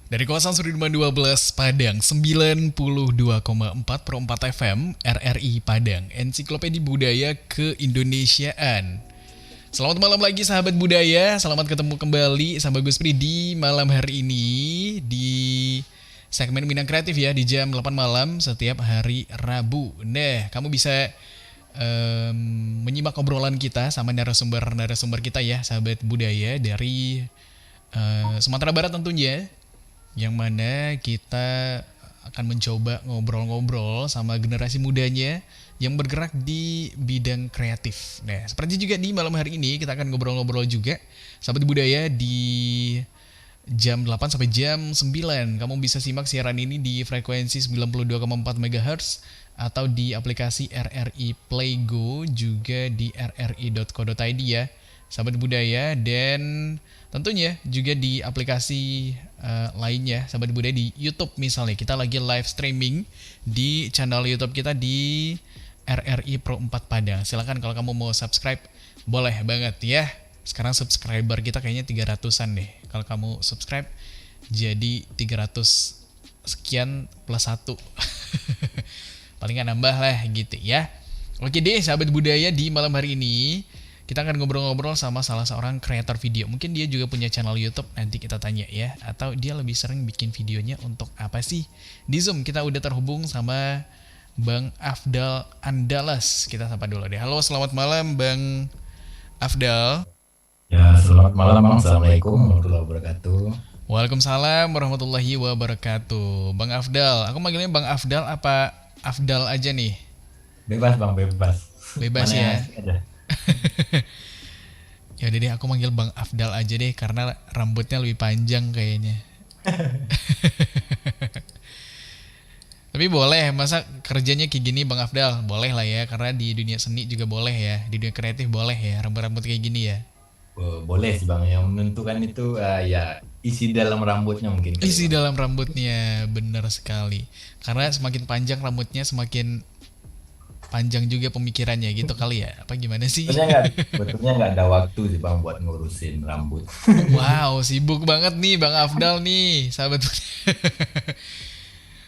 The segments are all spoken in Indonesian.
Dari kawasan Sudirman 12 Padang 92,4 per 4 FM RRI Padang, Ensiklopedia Budaya Keindonesiaan. Selamat malam lagi sahabat budaya, selamat ketemu kembali sama Gus Pri di malam hari ini di segmen Minang Kreatif ya, di jam 8 malam setiap hari Rabu. Nah, kamu bisa menyimak obrolan kita sama narasumber kita ya, sahabat budaya dari Sumatera Barat tentunya, yang mana kita akan mencoba ngobrol-ngobrol sama generasi mudanya yang bergerak di bidang kreatif. Nah, seperti juga di malam hari ini kita akan ngobrol-ngobrol juga sahabat budaya di jam 8 sampai jam 9. Kamu bisa simak siaran ini di frekuensi 92,4 MHz atau di aplikasi RRI Playgo, juga di rri.co.id ya sahabat budaya, dan tentunya juga di aplikasi lainnya sahabat budaya di YouTube. Misalnya kita lagi live streaming di channel YouTube kita di RRI Pro 4 Padang. Silakan kalau kamu mau subscribe, boleh banget ya. Sekarang subscriber kita kayaknya 300-an deh. Kalau kamu subscribe jadi 300 sekian plus 1. Paling nggak nambah lah gitu ya. Oke deh sahabat budaya, di malam hari ini kita akan ngobrol-ngobrol sama salah seorang kreator video. Mungkin dia juga punya channel YouTube, nanti kita tanya ya. Atau dia lebih sering bikin videonya untuk apa sih? Di Zoom kita udah terhubung sama Bang Afdal Andalas. Kita sapa dulu deh. Halo, selamat malam Bang Afdal. Ya, selamat malam Bang. Assalamualaikum warahmatullahi wabarakatuh. Waalaikumsalam warahmatullahi wabarakatuh. Bang Afdal, aku manggilnya Bang Afdal apa Afdal aja nih? Bebas Bang, bebas. Bebas Mana yang ya. asik aja. Ya udah deh, aku manggil Bang Afdal aja deh karena rambutnya lebih panjang kayaknya. Tapi boleh, masa kerjanya kayak gini Bang Afdal? Boleh lah ya, karena di dunia seni juga boleh ya, di dunia kreatif boleh ya, rambut-rambut kayak gini ya. Boleh sih Bang, yang menentukan itu ya isi dalam rambutnya mungkin kali Isi Bang. dalam rambutnya, bener sekali. Karena semakin panjang rambutnya, semakin panjang juga pemikirannya gitu kali ya. Apa gimana sih? Sebetulnya nggak ada waktu sih Bang buat ngurusin rambut. Wow, sibuk banget nih Bang Afdal nih, sahabat.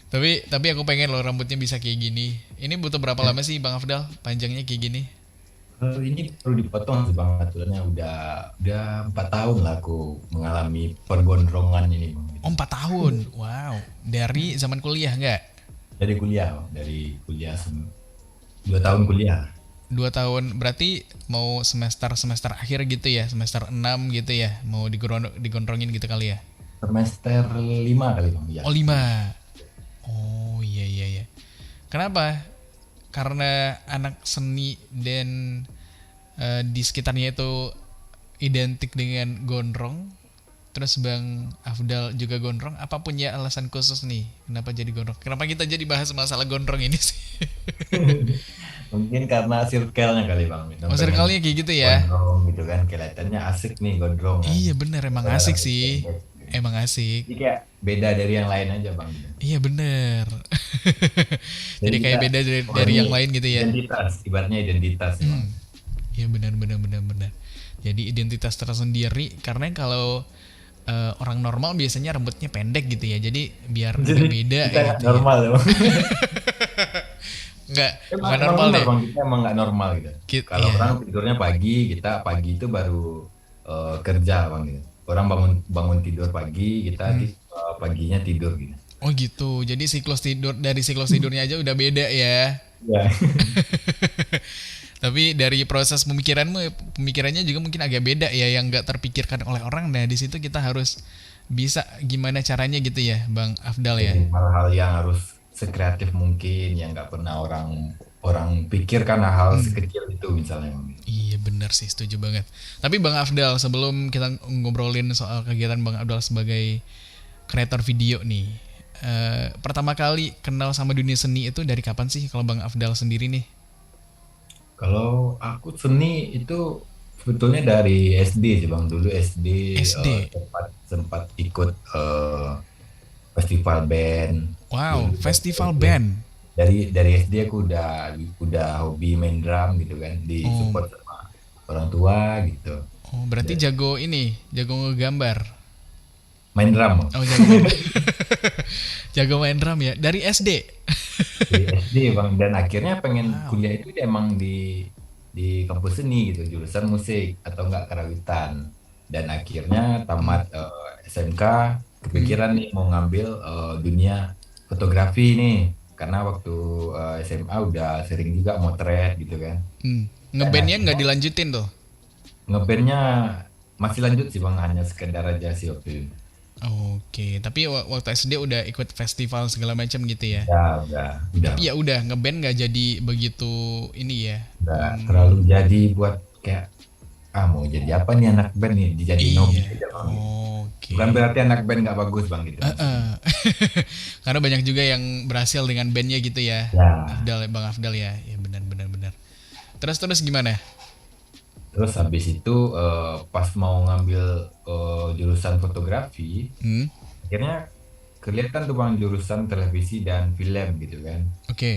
Tapi aku pengen loh rambutnya bisa kayak gini. Ini butuh berapa lama sih Bang Afdal panjangnya kayak gini? Ini perlu dipotong sih Bang, aturannya udah 4 tahun lah aku mengalami pergondrongan ini Bang. Oh, 4 tahun. Wow, dari zaman kuliah nggak? Dari kuliah, Bang. Dari kuliah 2 tahun kuliah. 2 tahun berarti mau semester akhir gitu ya, semester 6 gitu ya, mau digondrongin gitu kali ya. Semester 5 kali Bang, ya. Oh, 5. Oh, iya iya iya. Kenapa? Karena anak seni dan di sekitarnya itu identik dengan gondrong. Terus Bang Afdal juga gondrong. Apa punya alasan khusus nih? Kenapa jadi gondrong? Kenapa kita jadi bahas masalah gondrong ini sih? Mungkin karena circle-nya kali Bang. Kita Oh, pengen circle-nya kayak gitu ya? gondrong gitu kan. Kelihatannya asik nih gondrong kan. Iya bener, emang Padahal asik rambut sih. pendek gitu. Emang asik. Jadi kayak beda dari yang lain aja Bang. Iya bener. Jadi Jadi kayak kita, beda oh dari ini yang lain gitu ya. identitas. Ibaratnya identitas ya Bang. Hmm. Iya benar benar benar benar. Jadi identitas tersendiri, karena kalau orang normal biasanya rambutnya pendek gitu ya. Jadi biar Jadi agak beda kita nggak gitu ya. normal ya Bang. Enggak, Emang, bukan emang normal benar deh. Bang, kita emang nggak normal gitu. Kalau Iya. orang tidurnya pagi, kita pagi itu baru kerja Bang gitu. Orang bangun bangun tidur pagi, kita Hmm. paginya tidur gitu. Oh gitu. Jadi siklus tidurnya aja udah beda ya. Ya. Tapi dari proses pemikirannya juga mungkin agak beda ya, yang nggak terpikirkan oleh orang. Nah, di situ kita harus bisa gimana caranya gitu ya, Bang Afdal ya. Jadi hal-hal yang harus sekreatif mungkin yang nggak pernah orang orang pikirkan hal Hmm. sekecil itu misalnya. Iya benar sih, setuju banget. Tapi Bang Afdal, sebelum kita ngobrolin soal kegiatan Bang Afdal sebagai kreator video nih, pertama kali kenal sama dunia seni itu dari kapan sih kalau Bang Afdal sendiri nih? Kalau aku seni itu sebetulnya dari SD sih Bang. Dulu SD SD. sempat sempat ikut festival band. Wow, Dulu festival SD. band. Dari SD aku udah hobi main drum gitu kan, di Oh, support sama orang tua gitu. oh berarti jago ini, jago ngegambar. main drum Bang. Oh, jago main. Jago main drum ya dari SD. Di SD Bang, dan akhirnya pengen Wow. kuliah itu emang di kampus seni gitu, jurusan musik atau enggak karawitan. Dan akhirnya Hmm. tamat SMK, Hmm. kepikiran nih mau ngambil dunia fotografi nih, karena waktu SMA udah sering juga motret gitu kan. Hmm. Dan Ngebandnya nggak akhirnya dilanjutin tuh. ngebandnya masih lanjut sih Bang, hanya sekedar aja sih waktu itu. Oke, tapi waktu SD udah ikut festival segala macam gitu ya. Ya udah Tapi Bang. ya udah ngeband nggak jadi begitu ini ya. Udah Hmm, terlalu jadi buat kayak mau jadi apa nih anak band nih, dijadiin hobi iya. aja Bang gitu. Oke. Bukan berarti anak band nggak bagus Bang gitu maksudnya. Heeh. Karena banyak juga yang berhasil dengan bandnya gitu ya. Ya, Afdal, Bang Afdal ya. Ya benar benar benar. Terus terus gimana? terus habis itu pas mau ngambil jurusan fotografi, Hmm, akhirnya kelihatan tuh Bang jurusan televisi dan film gitu kan. oke.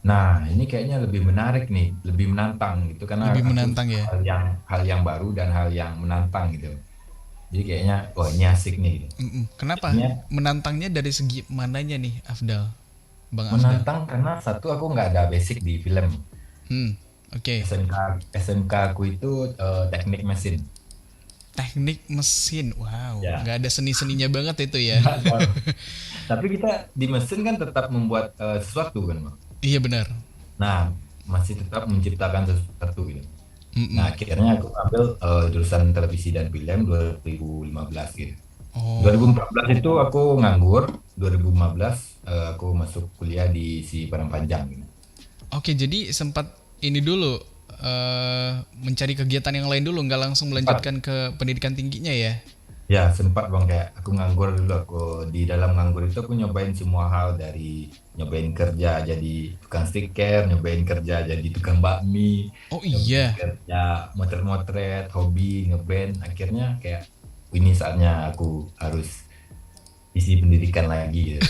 Nah, ini kayaknya lebih menarik nih, lebih menantang gitu karena Lebih aku menantang suka ya. hal yang baru dan hal yang menantang gitu. Jadi kayaknya wah ini asik nih gitu. Mm-mm. Kenapa? Jadinya Menantangnya dari segi mananya nih, Afdal? Bang Afdal. menantang karena satu aku nggak ada basic di film. Hmm, oke. SMK SMK aku itu teknik mesin. Teknik mesin. Wow, Ya. nggak ada seni-seninya banget itu ya. Nggak ada. Tapi kita di mesin kan tetap membuat sesuatu kan, Bang. Iya benar. Nah, masih tetap menciptakan sesuatu gitu. Nah, Mm-mm. akhirnya aku ambil jurusan televisi dan film 2015 gitu. Oh, 2014 itu aku nganggur, 2015 aku masuk kuliah di si Padang Panjang gitu. oke. Jadi sempat ini dulu mencari kegiatan yang lain dulu, nggak langsung Sempat, melanjutkan ke pendidikan tingginya ya? ya sempat Bang, kayak aku nganggur dulu, aku di dalam nganggur itu aku nyobain semua hal, dari nyobain kerja jadi tukang stiker, nyobain kerja jadi tukang bakmi, Oh nyobain iya. kerja motret-motret, hobi ngeband. Akhirnya kayak ini saatnya aku harus isi pendidikan lagi gitu.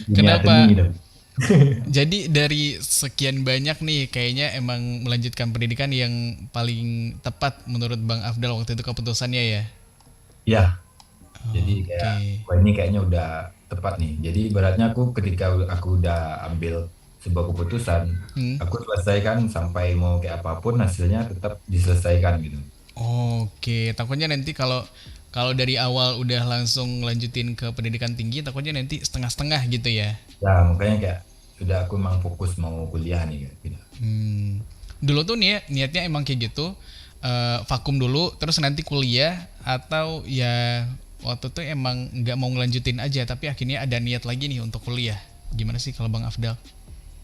Dunia seni Kenapa? gitu. Jadi dari sekian banyak nih, kayaknya emang melanjutkan pendidikan yang paling tepat menurut Bang Afdal waktu itu keputusannya ya. Ya, jadi kayak Oke. wah ini kayaknya udah tepat nih. Jadi ibaratnya aku ketika aku udah ambil sebuah keputusan, Hmm. aku selesaikan sampai mau kayak apapun hasilnya tetap diselesaikan gitu. Oke, takutnya nanti kalau kalau dari awal udah langsung lanjutin ke pendidikan tinggi, takutnya nanti setengah-setengah gitu ya. Ya makanya kayak sudah aku emang fokus mau kuliah nih gitu. Hmm. Dulu tuh niatnya emang kayak gitu, vakum dulu, terus nanti kuliah atau ya waktu itu emang nggak mau ngelanjutin aja, tapi akhirnya ada niat lagi nih untuk kuliah. Gimana sih kalau Bang Afdal?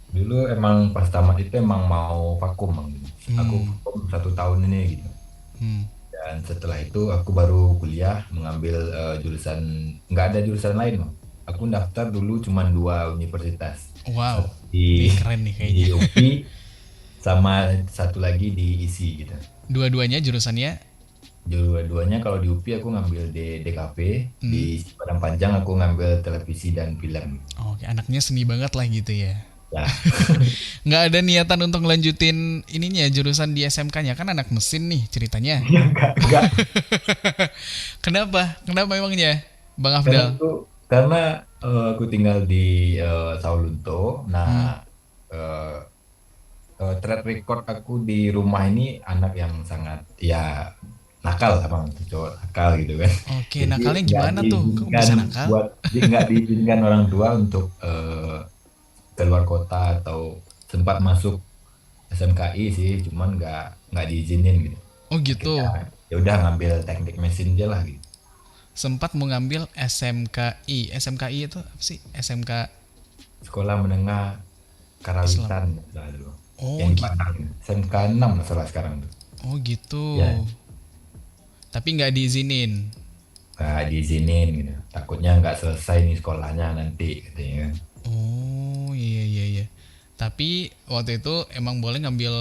Dulu emang pas tamat itu emang mau vakum Bang, gitu. Aku Hmm. vakum 1 tahun ini gitu. Hmm. Dan setelah itu aku baru kuliah mengambil jurusan, nggak ada jurusan lain Bang. Aku daftar dulu cuma 2 universitas. Wow, Satu di ini keren nih di kayaknya. UPI sama satu lagi di ISI gitu. Dua-duanya jurusannya. Dua-duanya kalau di UPI aku ngambil di DKP, di Hmm. Padang Panjang aku ngambil televisi dan film. Oke, anaknya seni banget lah gitu ya. Ya, Nggak ada niatan untuk ngelanjutin ininya jurusan di SMK-nya, kan anak mesin nih ceritanya. enggak. Kenapa? Kenapa emangnya, Bang Karena Afdal? aku tinggal di Saulunto. Hmm. Nah, eh, track record aku di rumah ini anak yang sangat ya nakal lah bang, cowok nakal gitu kan. Oke, Jadi nakalnya nggak gimana tuh? Kok diizinkan bisa nakal? nggak diizinkan orang tua untuk keluar kota, atau sempat masuk SMKI sih, cuman nggak diizinin gitu. Oh Akhirnya gitu. ya udah ngambil teknik mesin aja lah gitu. Sempat mau ngambil SMKI. SMKI itu apa sih? SMK Sekolah menengah Islam. Karawitan lah dulu. Oh Yang di gitu. Padang. SMK 6 masalah sekarang tuh. Oh gitu. Ya, Tapi nggak diizinin. nggak diizinin gitu. Takutnya nggak selesai nih sekolahnya nanti katanya kan. Oh iya iya iya. Tapi waktu itu emang boleh ngambil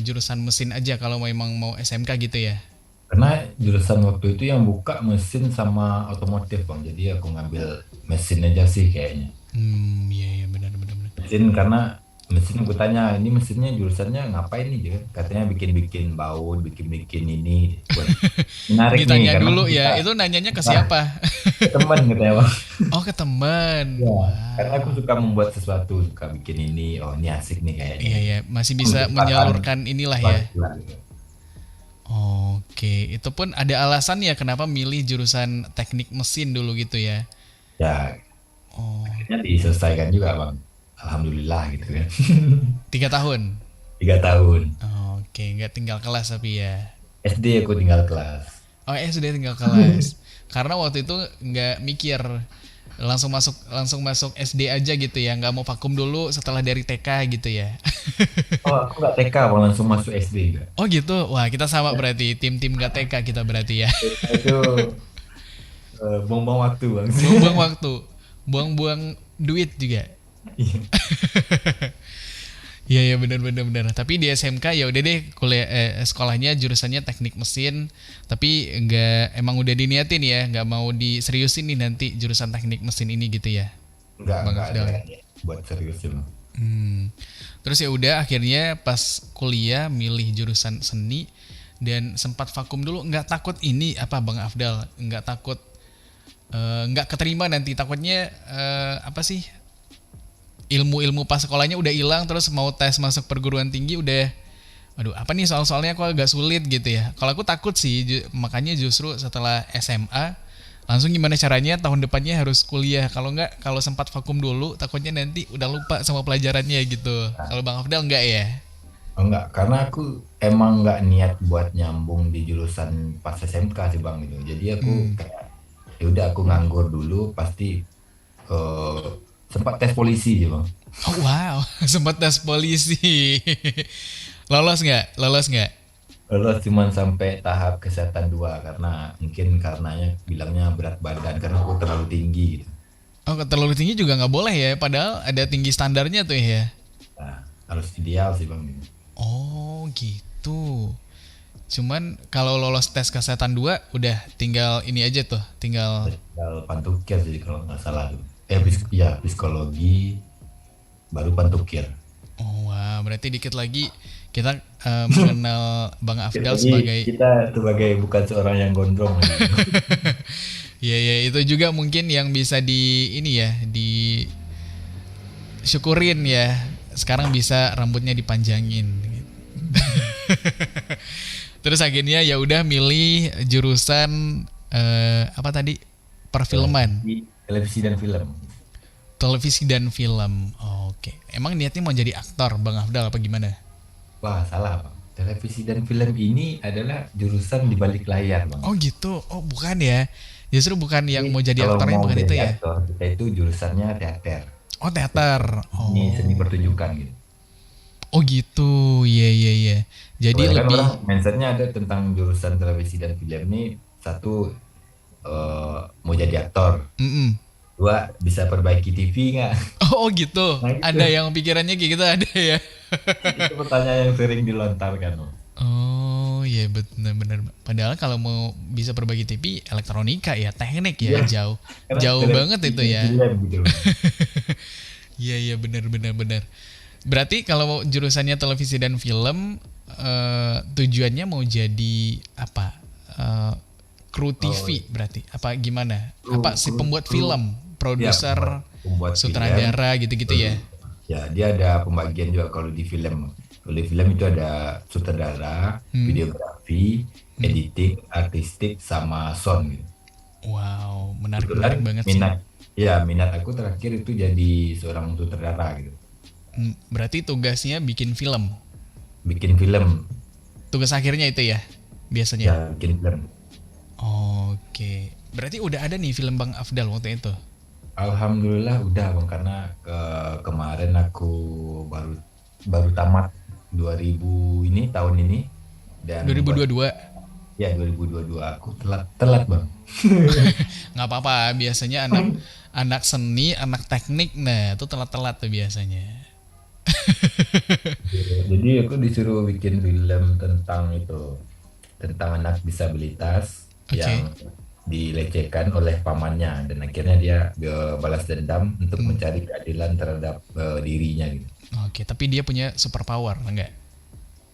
jurusan mesin aja kalau memang mau SMK gitu ya. Karena jurusan waktu itu yang buka mesin sama otomotif bang. Jadi aku ngambil mesin aja sih kayaknya. Hmm, iya iya benar benar benar. Mesin karena mesin aku tanya, ini mesinnya jurusannya ngapain nih dia? Katanya bikin-bikin baut, bikin-bikin ini. Wah, menarik nih Ditanya karena dulu kita, ya, itu nanyanya ke kita siapa? ke teman katanya bang. Oh, ke teman. Ya, karena aku Wow. suka membuat sesuatu, suka bikin ini. Oh ini asik nih kayaknya Iya nih. ya, masih bisa Untuk kesempatan menyalurkan inilah ya. bagus lah gitu. Oke, itu pun ada alasan ya kenapa milih jurusan teknik mesin dulu gitu ya. Ya, Oh, akhirnya diselesaikan juga bang. Alhamdulillah gitu kan. 3 tahun. 3 tahun. Oke, nggak tinggal kelas tapi ya. SD aku tinggal kelas. Oh, sudah tinggal kelas. Karena waktu itu nggak mikir, langsung masuk SD aja gitu ya, nggak mau vakum dulu setelah dari TK gitu ya. Oh aku nggak TK bang, langsung masuk SD juga. Oh gitu, wah kita sama berarti tim-tim nggak TK kita berarti ya. TK itu buang-buang waktu bang. Buang-buang waktu, buang-buang duit juga. Iya. Iya ya, benar-benar benar. Tapi di SMK ya udah deh kuliah sekolahnya jurusannya teknik mesin, tapi nggak emang udah diniatin ya, nggak mau diseriusin nih nanti jurusan teknik mesin ini gitu ya, Bang Nggak ada Afdal. ya, buat serius ya bang. Hmm. Terus ya udah akhirnya pas kuliah milih jurusan seni dan sempat vakum dulu, nggak takut ini apa Bang Afdal, nggak takut nggak keterima nanti, takutnya apa sih, ilmu-ilmu pas sekolahnya udah hilang terus mau tes masuk perguruan tinggi udah, aduh apa nih soal-soalnya kok agak sulit gitu ya. Kalau aku takut sih, makanya justru setelah SMA langsung gimana caranya tahun depannya harus kuliah. Kalau nggak, kalau sempat vakum dulu takutnya nanti udah lupa sama pelajarannya gitu. Kalau Bang Afdal nggak ya? Oh, enggak, karena aku emang nggak niat buat nyambung di jurusan pas SMK sih bang gitu. Jadi aku Hmm. kayak ya udah aku nganggur dulu pasti eh, sempat tes polisi sih bang. Oh wow, sempat tes polisi. Lolos nggak? Lolos nggak? Lolos cuman sampai tahap kesehatan 2 karena mungkin karenanya bilangnya berat badan karena aku terlalu tinggi gitu. Oh, terlalu tinggi juga nggak boleh ya, padahal ada tinggi standarnya tuh ya. Nah, harus ideal sih bang gitu. Oh gitu. Cuman kalau lolos tes kesehatan 2 udah tinggal ini aja tuh, tinggal. Tinggal pantukir sih kalau nggak salah tuh. Ya psikologi baru pantukir. Oh wah, berarti dikit lagi kita mengenal Bang Afdal Jadi sebagai. kita sebagai bukan seorang yang gondrong lagi. Ya ya, itu juga mungkin yang bisa di ini ya, disyukurin ya. Sekarang bisa rambutnya dipanjangin. Terus akhirnya ya udah milih jurusan apa tadi? Perfilman, Televisi dan film. televisi dan film. Oke. Emang niatnya mau jadi aktor Bang Afdal apa gimana? Wah, salah, Bang. Televisi dan film ini adalah jurusan di balik layar, Bang. Oh gitu. Oh bukan ya. Justru bukan yang Jadi mau jadi kalau aktornya, mau bukan itu jadi ya. aktor, kita itu jurusannya teater. Oh teater. Ini seni Oh. pertunjukan gitu. Oh gitu. Iya iya iya. Jadi Kebanyakan lebih. orang mindsetnya ada tentang jurusan televisi dan film ini, satu mau jadi aktor, Mm-mm. dua bisa perbaiki TV nggak? Oh gitu. Nah gitu. Ada yang pikirannya kayak gitu ada ya. Itu pertanyaan yang sering dilontarkan, Bang. Oh iya benar-benar. Padahal kalau mau bisa berbagi TV elektronika ya, teknik ya, Iya, jauh karena jauh banget televisi itu dan ya. film gitu, Bang. Iya iya benar-benar benar. Berarti kalau mau jurusannya televisi dan film, tujuannya mau jadi apa? Eh, Kru Oh, TV berarti? Apa gimana? kru, Apa si kru, pembuat kru, film, ya produser, pembuat film. sutradara gitu-gitu ya? Ya, dia ada pembagian juga kalau di film. Kalau di film itu ada sutradara, Hmm. videografi, editing, artistik, sama sound gitu. Wow, menarik menarik Kebetulan banget sih. minat, ya minat aku terakhir itu jadi seorang sutradara gitu. Berarti tugasnya bikin film. Bikin film, Tugas akhirnya itu ya, biasanya. ya bikin film. Oke. Berarti udah ada nih film Bang Afdal waktu itu. Alhamdulillah udah bang karena kemarin aku baru baru tamat 2000 ini tahun ini dan buat 2022. ya 2022 aku telat telat bang. Nggak apa-apa, biasanya anak anak seni, anak teknik, nah itu telat-telat tuh biasanya. Jadi aku disuruh bikin film tentang itu, tentang anak disabilitas Oke. yang dilecehkan oleh pamannya dan akhirnya dia balas dendam untuk Hmm. mencari keadilan terhadap dirinya gitu. Oke, tapi dia punya super power, enggak?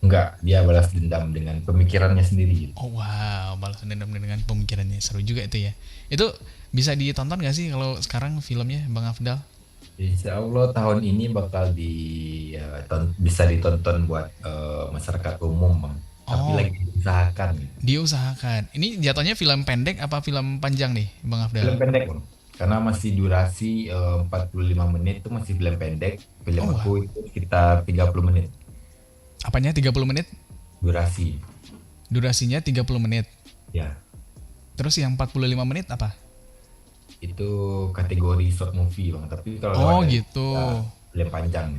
Enggak, dia balas dendam dengan pemikirannya sendiri gitu. Oh wow, balas dendam dengan pemikirannya. Seru juga itu ya. Itu bisa ditonton gak sih kalau sekarang filmnya Bang Afdal? Insya Allah tahun ini bakal bisa ditonton buat masyarakat umum, Bang. Tapi Oh, lagi diusahakan gitu. diusahakan. Ini jatuhnya film pendek apa film panjang nih, Bang Film Afdal? pendek, Bang. Karena masih durasi 45 menit itu masih film pendek. Film Oh aku wow. itu sekitar 30 menit Apanya 30 menit? durasi. Durasinya 30 menit. Ya, Terus yang 45 menit apa? itu kategori short movie, Bang. Tapi kalau lewat Oh dari gitu. ya, film panjang,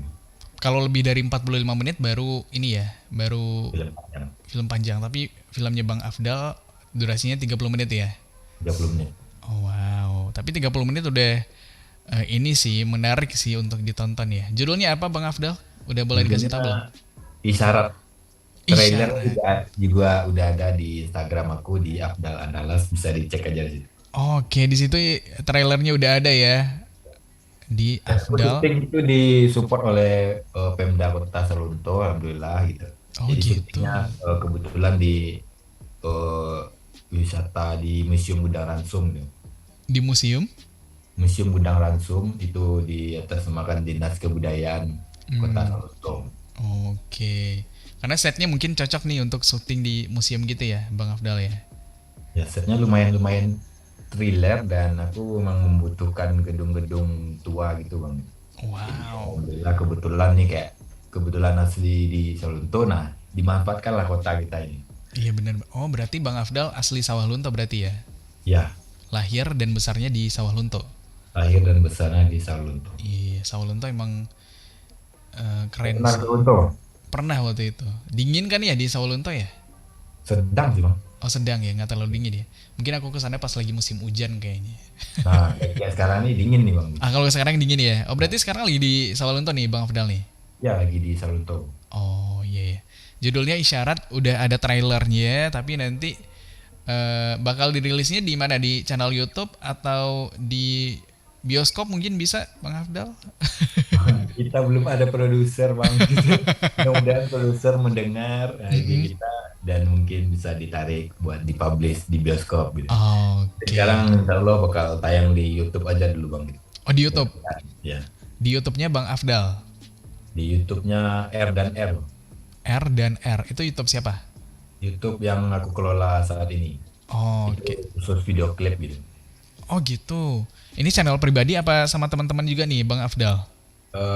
Kalau lebih dari 45 menit baru ini ya, baru film panjang film panjang. Tapi filmnya Bang Afdal durasinya 30 menit ya. 30 menit. Oh wow. Tapi 30 menit udah ini sih menarik sih untuk ditonton ya. Judulnya apa Bang Afdal? Udah boleh dikasih tahu belum? Judulnya Isyarat. Trailer Isyarat. juga udah ada di Instagram aku di Afdal Andalas, bisa dicek aja di situ. Oke, di situ trailernya udah ada ya di Dan aku Afdal. syuting itu disupport oleh Pemda Kota Salonto, alhamdulillah gitu. Oh Jadi gitu. syutingnya kebetulan di eh, wisata di Museum Gudang Ransum gitu. Di museum. Museum Gudang Ransum itu di atas namakan Dinas Kebudayaan Kota Hmm, Salonto. oke. Karena setnya mungkin cocok nih untuk syuting di museum gitu ya, Bang Afdal ya. Ya setnya lumayan-lumayan thriller dan aku memang membutuhkan gedung-gedung tua gitu bang. Jadi Wow. alhamdulillah kebetulan nih kayak kebetulan asli di Salonto, nah dimanfaatkanlah kota kita ini. Iya bener. Oh berarti Bang Afdal asli Sawah Lunto berarti ya. Ya, Lahir dan besarnya di Sawah Lunto. lahir dan besarnya di Salonto. Iya, Sawah Lunto emang keren Benar sih. Salonto, Pernah waktu itu. Dingin kan ya di Sawah Lunto ya? sedang sih bang. Oh sedang ya, nggak terlalu dingin ya. Mungkin aku kesana pas lagi musim hujan kayaknya. Nah kayak sekarang ini dingin nih bang. Ah kalau sekarang dingin ya. Oh berarti sekarang lagi di Sawah Lunto nih Bang Afdal nih. Ya lagi di Salonto. Oh iya, iya. Judulnya Isyarat udah ada trailernya, tapi nanti bakal dirilisnya di mana? Di channel YouTube atau di bioskop mungkin bisa Bang Afdal? Kita belum ada produser bang. Mudah-mudahan produser mendengar ide Mm-mm. kita dan mungkin bisa ditarik buat dipublish di bioskop gitu. Sekarang Oke. insya Allah bakal tayang di YouTube aja dulu bang. Oh di YouTube. Ya, Di YouTube-nya Bang Afdal. di YouTube-nya R dan R. R dan R. Itu YouTube siapa? YouTube yang aku kelola saat ini. Itu Oke. khusus video klip gitu. Oh gitu. Ini channel pribadi apa sama teman-teman juga nih Bang Afdal?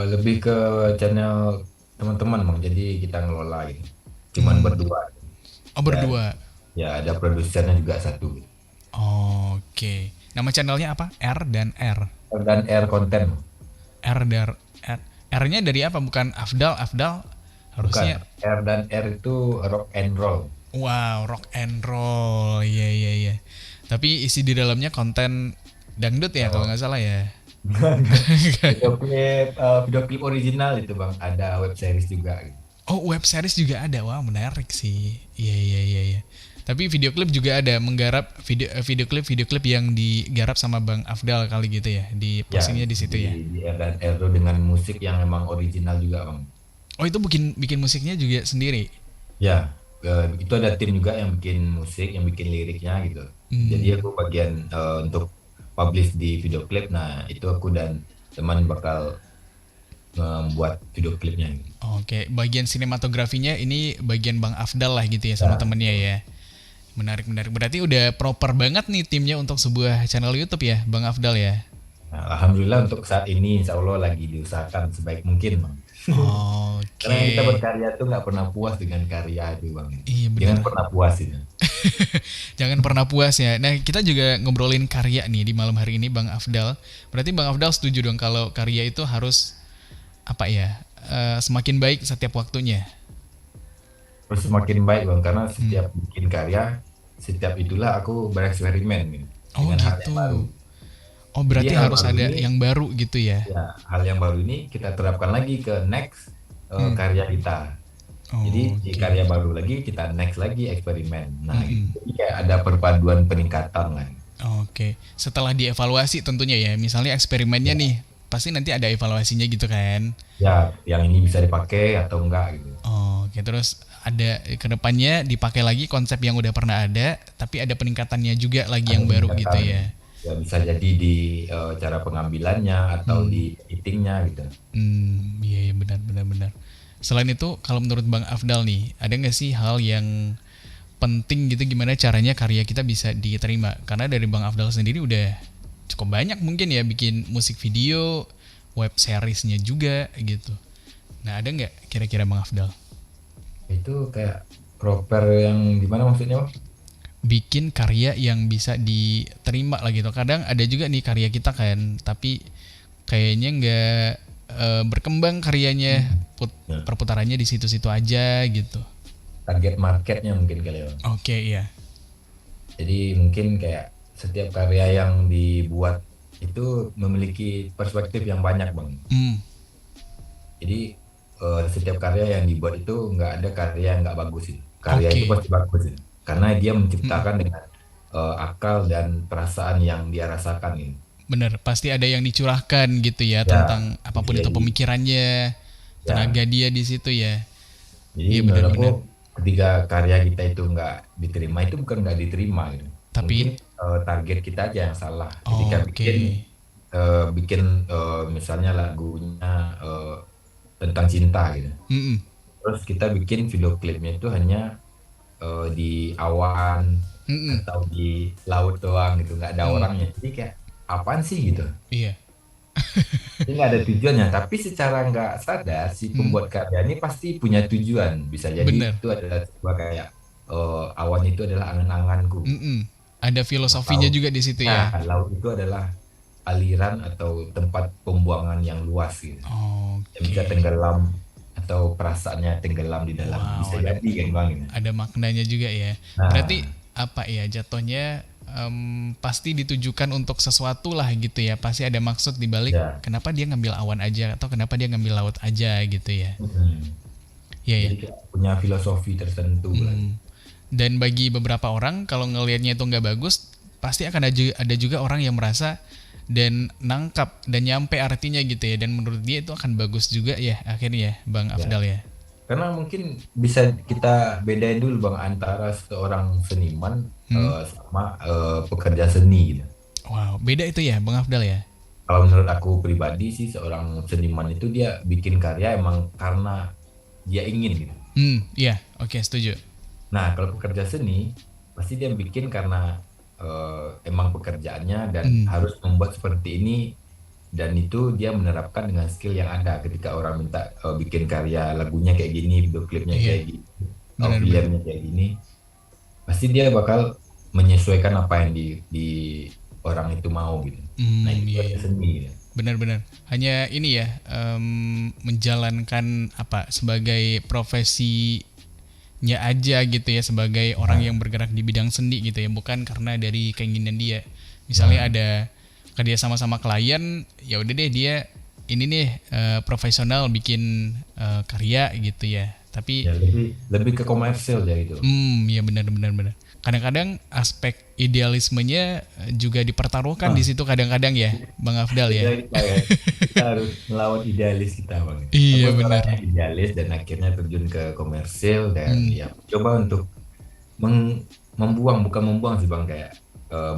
Lebih ke channel teman-teman bang. Jadi kita ngelola gitu. Cuman Hmm. berdua. Oh Dan berdua. ya ada produsernya juga satu gitu. Oke. Nama channelnya apa? R dan R. R dan R konten. R dar R. R-nya dari apa? Bukan Afdal, Afdal Bukan. harusnya. R dan R itu rock and roll. Wow, rock and roll. Iya, iya, iya. Tapi isi di dalamnya konten dangdut ya kalau Oh, nggak salah ya. video klip original itu bang. Ada web series juga gitu. Oh, web series juga ada. Wah, menarik sih. Iya, iya, iya, iya. Tapi video klip juga ada menggarap video klip yang digarap sama Bang Afdal kali gitu ya. Di Ya, postingnya di situ ya. di R dan R itu dengan musik yang emang original juga bang. Oh, itu bikin bikin musiknya juga sendiri. Ya, itu ada tim juga yang bikin musik, yang bikin liriknya gitu. Jadi Hmm. aku bagian untuk publish di video klip. Nah, itu aku dan teman bakal membuat video klipnya gitu. Oke, bagian sinematografinya ini bagian Bang Afdal lah gitu ya sama Ya, temennya ya. Menarik, menarik. Berarti udah proper banget nih timnya untuk sebuah channel YouTube ya, Bang Afdal ya. nah, alhamdulillah untuk saat ini insya Allah lagi diusahakan sebaik mungkin bang. Karena kita Oke, berkarya tuh nggak pernah puas dengan karya itu bang. iya Jangan bener. pernah puas itu. Jangan pernah puas ya. Nah, kita juga ngobrolin karya nih di malam hari ini, Bang Afdal. Berarti Bang Afdal setuju dong kalau karya itu harus apa ya? Semakin baik setiap waktunya. Terus semakin baik bang, karena Hmm. setiap bikin karya, setiap itulah aku bereksperimen gitu, Oh dengan hal yang baru. gitu. Oh Jadi berarti hal harus baru ada ini, yang baru gitu ya. ya hal yang baru ini kita terapkan lagi ke next Hmm. karya kita. Jadi di Oke. karya baru lagi kita next lagi eksperimen. Nah, gitu. Mm-mm. Jadi kayak ada perpaduan peningkatan lah. Oke, setelah dievaluasi tentunya ya, misalnya eksperimennya Ya, nih, pasti nanti ada evaluasinya gitu kan. ya, yang ini bisa dipakai atau enggak gitu. Oke, terus ada kedepannya dipakai lagi konsep yang udah pernah ada, tapi ada peningkatannya juga lagi Ada yang baru gitu peningkatan, ya. ya bisa jadi di cara pengambilannya atau di Hmm, editingnya gitu. iya, iya, benar, benar, benar. Selain itu, kalau menurut Bang Afdal nih, ada nggak sih hal yang penting gitu gimana caranya karya kita bisa diterima? Karena dari Bang Afdal sendiri udah cukup banyak mungkin ya bikin musik video, web seriesnya juga gitu. Nah, ada nggak kira-kira Bang Afdal Itu kayak proper yang gimana maksudnya, Bang? bikin karya yang bisa diterima lah gitu? Kadang ada juga nih karya kita kan, tapi kayaknya nggak berkembang karyanya, Ya, perputarannya di situ-situ aja gitu. target marketnya mungkin kali ya, Bang. Oke, iya. Jadi mungkin kayak setiap karya yang dibuat itu memiliki perspektif yang banyak, Bang. Hmm, Jadi setiap karya yang dibuat itu nggak ada karya yang nggak bagus itu. Karya itu oke. pasti bagus itu. Karena dia Mm-mm. menciptakan dengan akal dan perasaan yang dia rasakan ini. Bener, pasti ada yang dicurahkan gitu ya Ya, tentang bisa apapun itu jadi. pemikirannya, Ya, tenaga dia di situ ya. jadi Iya, menurut aku benar-benar. ketika karya kita itu nggak diterima itu bukan nggak diterima gitu. Mungkin Tapi target kita aja yang salah. Ketika oke. bikin misalnya lagunya tentang cinta gitu. Mm-mm. Terus kita bikin video klipnya itu hanya di awan Mm-mm. atau di laut doang gitu, nggak ada Mm. orangnya. Jadi kayak apaan sih gitu. Iya. Ini nggak ada tujuannya, tapi secara nggak sadar si Mm. pembuat karya ini pasti punya tujuan. Bisa jadi Bener. itu adalah sebuah kayak awan itu adalah angan-anganku Mm-mm. Ada filosofinya atau juga di situ ya ya. laut itu adalah aliran atau tempat pembuangan yang luas gitu. Yang bisa Oke. tenggelam atau perasaannya tenggelam di dalam bisa Wow, ada jadi kan bang gitu. ada maknanya juga ya. Berarti Nah, apa ya jatuhnya, pasti ditujukan untuk sesuatu lah gitu ya. Pasti ada maksud di balik ya. kenapa dia ngambil awan aja atau kenapa dia ngambil laut aja gitu ya. Mm. Iya ya. Jadi kayak punya filosofi tertentu lah. Hmm. Dan bagi beberapa orang kalau ngelihatnya itu nggak bagus, pasti akan ada juga orang yang merasa dan nangkap dan nyampe artinya gitu ya. Dan menurut dia itu akan bagus juga ya akhirnya ya, Bang Ya. Afdal ya. Karena mungkin bisa kita bedain dulu bang antara seorang seniman Hmm? sama pekerja seni gitu. Wow, beda itu ya, Bang Afdal ya. Kalau menurut aku pribadi sih seorang seniman itu dia bikin karya emang karena dia ingin gitu. Iya, oke, setuju. Nah, kalau pekerja seni pasti dia bikin karena emang pekerjaannya dan Hmm, harus membuat seperti ini dan itu dia menerapkan dengan skill yang ada ketika orang minta bikin karya lagunya kayak gini, video klipnya iya, kayak gini, benar-benar. filmnya kayak gini, pasti dia bakal menyesuaikan apa yang di orang itu mau gitu. Nah, itu Iya, ada iya. seni gitu. Benar-benar. Hanya ini ya, menjalankan apa sebagai profesinya aja gitu ya, sebagai orang Nah, yang bergerak di bidang seni gitu ya, bukan karena dari keinginan dia. Misalnya nah, ada kerja sama klien, ya udah deh dia ini nih profesional bikin karya gitu ya. Tapi ya lebih lebih ke komersil ya gitu. ya benar-benar benar. Kadang-kadang aspek idealismenya juga dipertaruhkan di Nah, situ kadang-kadang ya, Bang Afdal kita ya. kita ya, kita harus melawan idealis kita bang. Aku Iya seorang benar. yang idealis dan akhirnya terjun ke komersil dan Hmm, ya coba untuk membuang bukan membuang sih bang kayak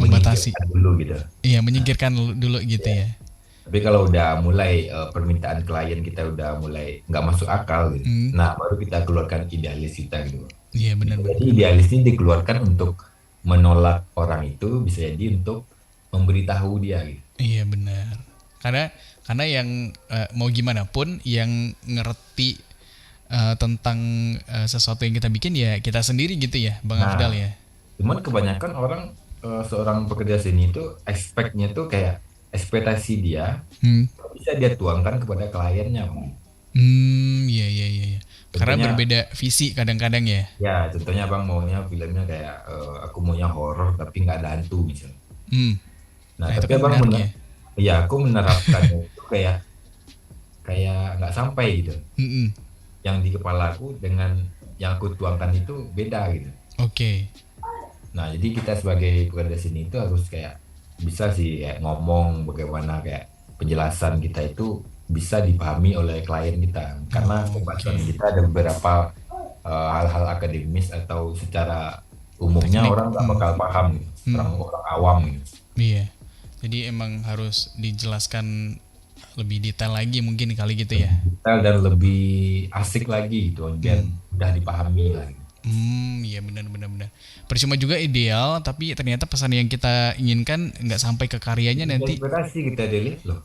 membatasi. menyingkirkan dulu gitu. Iya, Nah, menyingkirkan dulu gitu ya. ya. Tapi kalau udah mulai permintaan klien kita udah mulai nggak masuk akal gitu. Hmm, Nah, baru kita keluarkan idealis kita gitu. iya Bisa benar-benar. jadi idealis ini dikeluarkan untuk menolak orang itu, bisa jadi untuk memberitahu dia gitu. Iya benar. Karena karena yang mau gimana pun yang ngerti tentang sesuatu yang kita bikin ya kita sendiri gitu ya, Bang Afdal Nah, ya. cuman kebanyakan orang seorang pekerja seni itu expect-nya tuh kayak ekspektasi dia Hmm. bisa dia tuangkan kepada kliennya. Iya, iya, iya, iya. Karena Contohnya berbeda visi kadang-kadang ya. contohnya Bang maunya filmnya kayak aku maunya horor tapi nggak ada hantu misalnya. Hmm. Nah, Nah, itu tapi kan Abang menarik ya. ya aku menerapkannya itu kayak kayak nggak sampai gitu. Mm-mm. Yang di kepala aku dengan yang aku tuangkan itu beda gitu. Oke. Nah, jadi kita sebagai pekerja seni itu harus kayak bisa sih kayak ngomong bagaimana kayak penjelasan kita itu bisa dipahami oleh klien kita. Karena Oh, oke. pembahasan kita ada beberapa hal-hal akademis atau secara umumnya Teknik. orang nggak bakal paham gitu. Orang-orang awam gitu. Iya. Jadi emang harus dijelaskan lebih detail lagi mungkin kali gitu ya. Detail dan lebih asik lagi gitu biar mudah dipahami lah gitu. Iya benar-benar benar. Percuma juga ideal, tapi ternyata pesan yang kita inginkan nggak sampai ke karyanya Jadi nanti. inspirasi kita dilihat loh.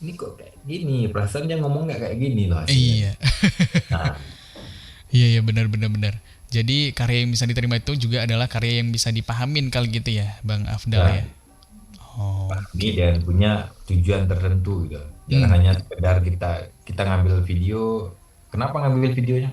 Ini kok kayak gini, perasaan dia ngomong nggak kayak gini loh hasilnya. Iya, Nah, iya iya benar-benar benar. Jadi karya yang bisa diterima itu juga adalah karya yang bisa dipahamin kali gitu ya, Bang Afdal ya ya. Oh, ini dan punya tujuan tertentu gitu. Jangan hanya sekedar kita kita ngambil video. Kenapa ngambil videonya?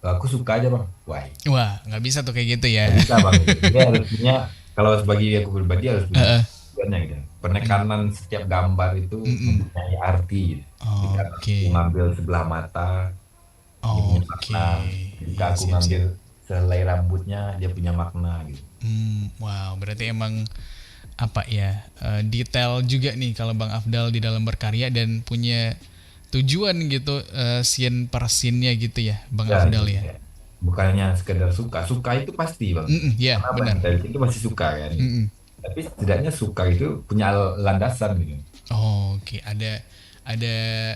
Aku suka aja bang. Wah, wah nggak bisa tuh kayak gitu ya. nggak bisa bang. Gitu. Dia harus punya. Kalau sebagai aku pribadi harus punya Heeh. tujuannya gitu. Penekanan setiap gambar itu mempunyai arti. Gitu. Jika Oke, aku ngambil sebelah mata, dia punya oke, makna. Jika iya aku siap siap. ngambil selai rambutnya, dia punya makna gitu. Wow, berarti emang apa ya detail juga nih kalau Bang Afdal di dalam berkarya dan punya tujuan gitu scene per scene-nya gitu ya, Bang Ya, Afdal ya. ya. Bukannya sekedar suka. Suka itu pasti bang. Ya Karena benar. dari itu masih suka kan. Tapi setidaknya suka itu punya landasan gitu. Oke, ada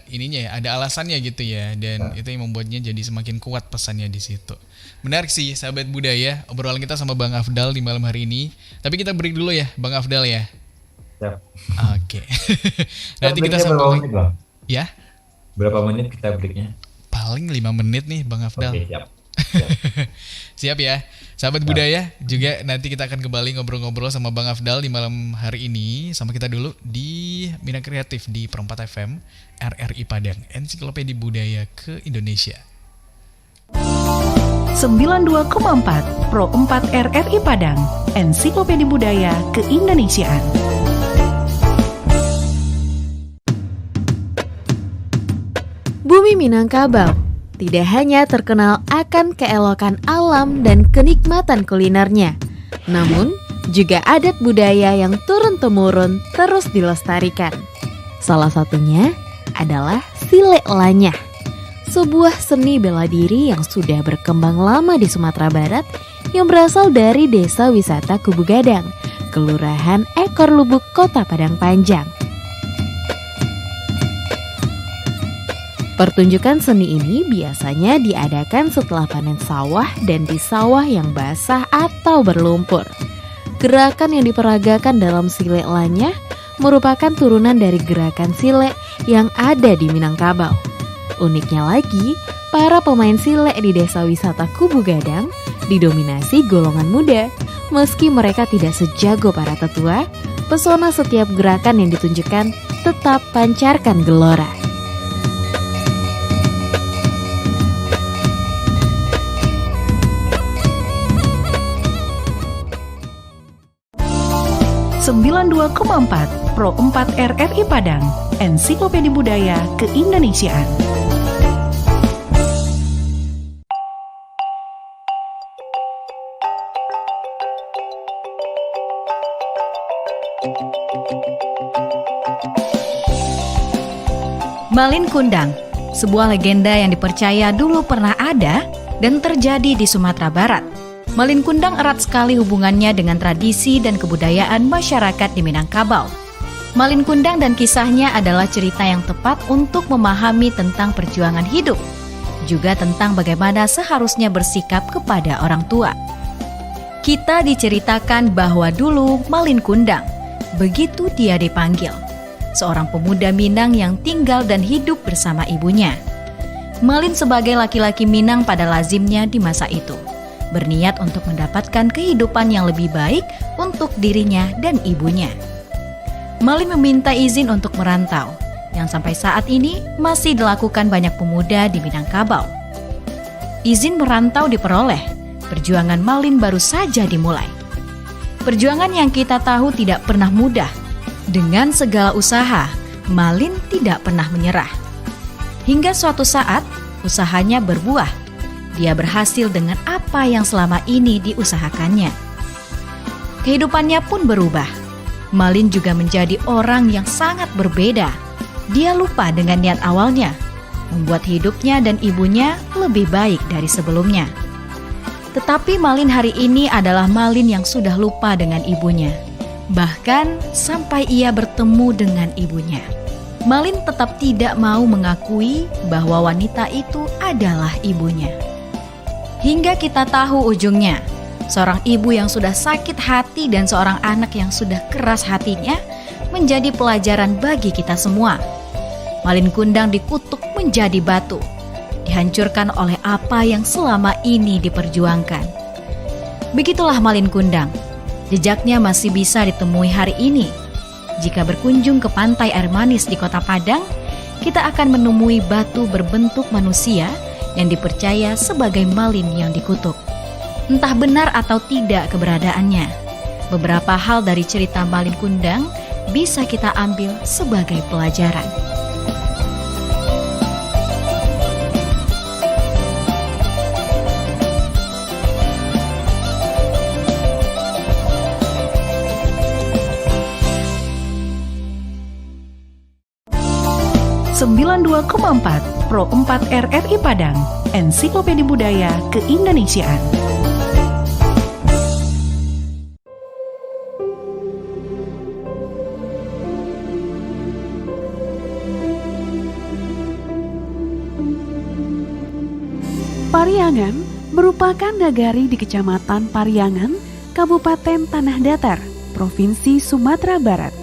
ininya ya, ada alasannya gitu ya, dan Nah, itu yang membuatnya jadi semakin kuat pesannya di situ. Menarik sih, sahabat budaya, obrolan kita sama Bang Afdal di malam hari ini. Tapi kita break dulu ya, Bang Afdal ya. siap. Oke. Kita Nanti kita breaknya berapa sambung lagi. menit bang? Ya, Berapa menit kita breaknya? paling 5 menit nih Bang Afdal. Oke, siap. Siap. Siap ya. Sahabat budaya, juga nanti kita akan kembali ngobrol-ngobrol sama Bang Afdal di malam hari ini. Sama kita dulu di Minang Kreatif di Perempat FM, RRI Padang, Ensiklopedia Budaya ke Indonesia. 92,4 Pro 4 RRI Padang, Ensiklopedia Budaya Keindonesiaan. Bumi Minangkabau tidak hanya terkenal akan keelokan alam dan kenikmatan kulinernya, namun juga adat budaya yang turun-temurun terus dilestarikan. Salah satunya adalah Silek Lanyah, sebuah seni bela diri yang sudah berkembang lama di Sumatera Barat yang berasal dari Desa Wisata Kubu Gadang, Kelurahan Ekor Lubuk, Kota Padang Panjang. Pertunjukan seni ini biasanya diadakan setelah panen sawah dan di sawah yang basah atau berlumpur. Gerakan yang diperagakan dalam Silek Lanyah merupakan turunan dari gerakan silek yang ada di Minangkabau. Uniknya lagi, para pemain silek di Desa Wisata Kubu Gadang didominasi golongan muda. Meski mereka tidak sejago para tetua, pesona setiap gerakan yang ditunjukkan tetap pancarkan gelora. ...92,4 Pro 4 RRI Padang, Ensiklopedia Budaya Keindonesiaan. Malin Kundang, sebuah legenda yang dipercaya dulu pernah ada dan terjadi di Sumatera Barat. Malin Kundang erat sekali hubungannya dengan tradisi dan kebudayaan masyarakat di Minangkabau. Malin Kundang dan kisahnya adalah cerita yang tepat untuk memahami tentang perjuangan hidup, juga tentang bagaimana seharusnya bersikap kepada orang tua. Kita diceritakan bahwa dulu Malin Kundang, begitu dia dipanggil, seorang pemuda Minang yang tinggal dan hidup bersama ibunya. Malin sebagai laki-laki Minang pada lazimnya di masa itu, berniat untuk mendapatkan kehidupan yang lebih baik untuk dirinya dan ibunya. Malin meminta izin untuk merantau, yang sampai saat ini masih dilakukan banyak pemuda di Minangkabau. Izin merantau diperoleh, perjuangan Malin baru saja dimulai. Perjuangan yang kita tahu tidak pernah mudah. Dengan segala usaha, Malin tidak pernah menyerah. Hingga suatu saat, usahanya berbuah. Dia berhasil dengan apa yang selama ini diusahakannya. Kehidupannya pun berubah. Malin juga menjadi orang yang sangat berbeda. Dia lupa dengan niat awalnya, membuat hidupnya dan ibunya lebih baik dari sebelumnya. Tetapi Malin hari ini adalah Malin yang sudah lupa dengan ibunya. Bahkan sampai ia bertemu dengan ibunya, Malin tetap tidak mau mengakui bahwa wanita itu adalah ibunya. Hingga kita tahu ujungnya, seorang ibu yang sudah sakit hati dan seorang anak yang sudah keras hatinya menjadi pelajaran bagi kita semua. Malin Kundang dikutuk menjadi batu, dihancurkan oleh apa yang selama ini diperjuangkan. Begitulah Malin Kundang, jejaknya masih bisa ditemui hari ini. Jika berkunjung ke pantai air manis di Kota Padang, kita akan menemui batu berbentuk manusia yang dipercaya sebagai Malin yang dikutuk. Entah benar atau tidak keberadaannya, beberapa hal dari cerita Malin Kundang bisa kita ambil sebagai pelajaran. Sembilan 92,4 Pro 4 RRI Padang, Ensiklopedia Budaya Keindonesiaan. Pariangan merupakan nagari di Kecamatan Pariangan, Kabupaten Tanah Datar, Provinsi Sumatera Barat.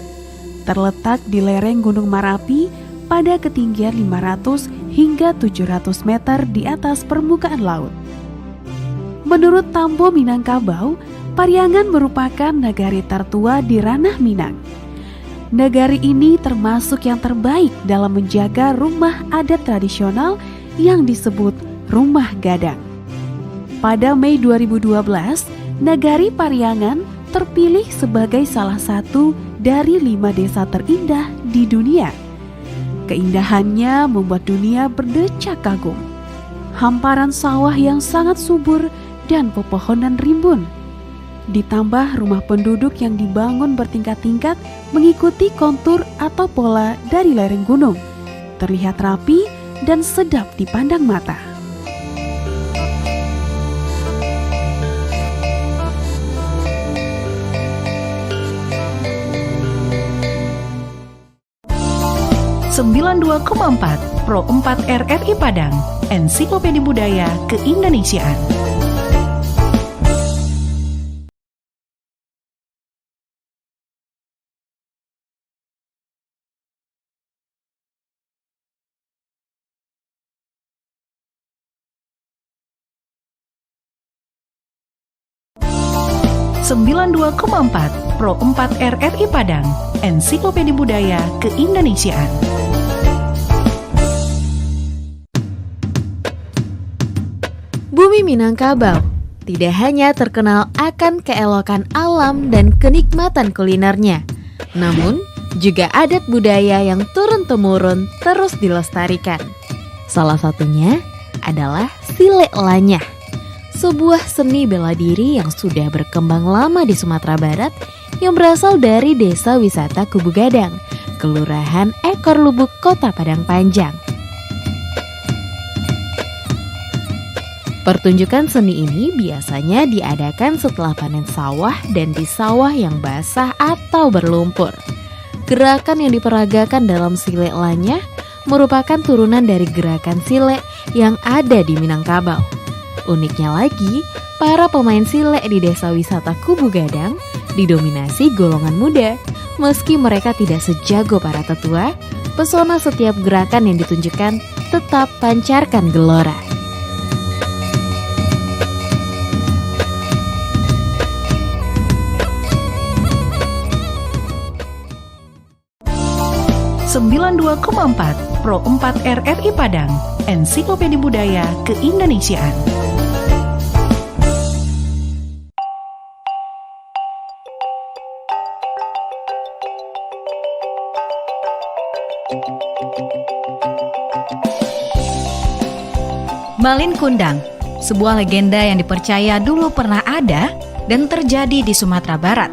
Terletak di lereng Gunung Marapi pada ketinggian 500 hingga 700 meter di atas permukaan laut. Menurut Tambo Minangkabau, Pariangan merupakan nagari tertua di ranah Minang. Nagari ini termasuk yang terbaik dalam menjaga rumah adat tradisional yang disebut Rumah Gadang. Pada Mei 2012, Nagari Pariangan terpilih sebagai salah satu dari 5 desa terindah di dunia. Keindahannya membuat dunia berdecak kagum. Hamparan sawah yang sangat subur dan pepohonan rimbun. Ditambah rumah penduduk yang dibangun bertingkat-tingkat mengikuti kontur atau pola dari lereng gunung. Terlihat rapi dan sedap dipandang mata. Sembilan 92,4 Pro 4 RRI Padang, Ensiklopedia Budaya Keindonesiaan. Sembilan 92,4 Pro 4 RRI Padang, Ensiklopedia Budaya Keindonesiaan. Bumi Minangkabau tidak hanya terkenal akan keelokan alam dan kenikmatan kulinernya, namun juga adat budaya yang turun-temurun terus dilestarikan. Salah satunya adalah Silek Lanyah, sebuah seni bela diri yang sudah berkembang lama di Sumatera Barat yang berasal dari Desa Wisata Kubu Gadang, Kelurahan Ekor Lubuk, Kota Padang Panjang. Pertunjukan seni ini biasanya diadakan setelah panen sawah dan di sawah yang basah atau berlumpur. Gerakan yang diperagakan dalam Silek Lanyah merupakan turunan dari gerakan silek yang ada di Minangkabau. Uniknya lagi, para pemain silek di Desa Wisata Kubu Gadang didominasi golongan muda. Meski mereka tidak sejago para tetua, pesona setiap gerakan yang ditunjukkan tetap pancarkan gelora. Sembilan 92,4 Pro 4 RRI Padang, Ensiklopedia Budaya Keindonesiaan. Malin Kundang, sebuah legenda yang dipercaya dulu pernah ada dan terjadi di Sumatera Barat.